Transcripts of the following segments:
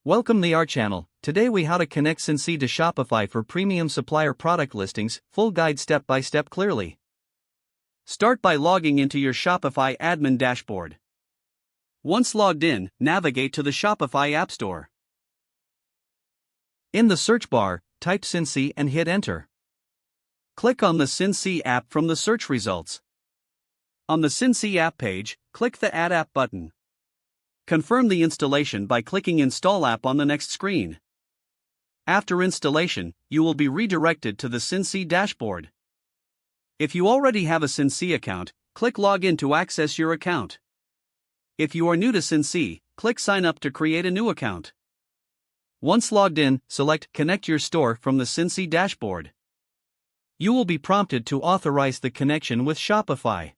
Welcome to our channel. Today we how to connect Syncee to Shopify for premium supplier product listings, full guide step by step clearly. Start by logging into your Shopify admin dashboard. Once logged in, navigate to the Shopify App Store. In the search bar, type Syncee and hit enter. Click on the Syncee app from the search results. On the Syncee app page, click the Add App button. Confirm the installation by clicking Install App on the next screen. After installation, you will be redirected to the Syncee dashboard. If you already have a Syncee account, click Login to access your account. If you are new to Syncee, click Sign Up to create a new account. Once logged in, select Connect Your Store from the Syncee dashboard. You will be prompted to authorize the connection with Shopify.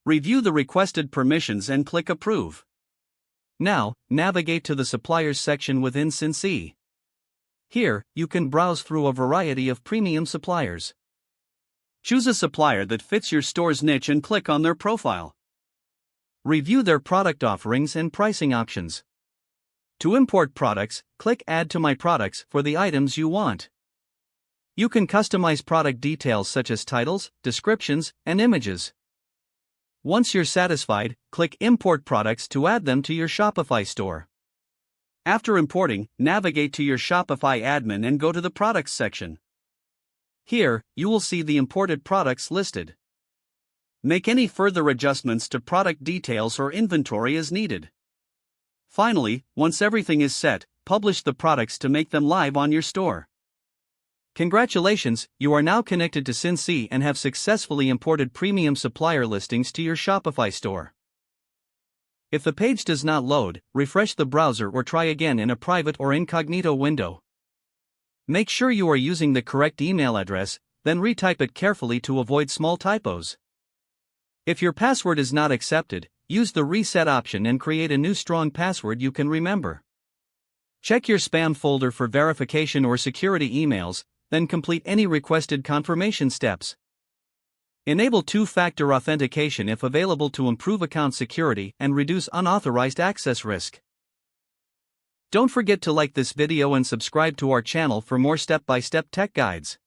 Review the requested permissions and click Approve. Now, navigate to the Suppliers section within Syncee. Here, you can browse through a variety of premium suppliers. Choose a supplier that fits your store's niche and click on their profile. Review their product offerings and pricing options. To import products, click Add to My Products for the items you want. You can customize product details such as titles, descriptions, and images. Once you're satisfied, click Import Products to add them to your Shopify store. After importing, navigate to your Shopify admin and go to the Products section. Here, you will see the imported products listed. Make any further adjustments to product details or inventory as needed. Finally, once everything is set, publish the products to make them live on your store. Congratulations, you are now connected to Syncee and have successfully imported premium supplier listings to your Shopify store. If the page does not load, refresh the browser or try again in a private or incognito window. Make sure you are using the correct email address, then retype it carefully to avoid small typos. If your password is not accepted, use the reset option and create a new strong password you can remember. Check your spam folder for verification or security emails, then complete any requested confirmation steps. Enable two-factor authentication if available to improve account security and reduce unauthorized access risk. Don't forget to like this video and subscribe to our channel for more step-by-step tech guides.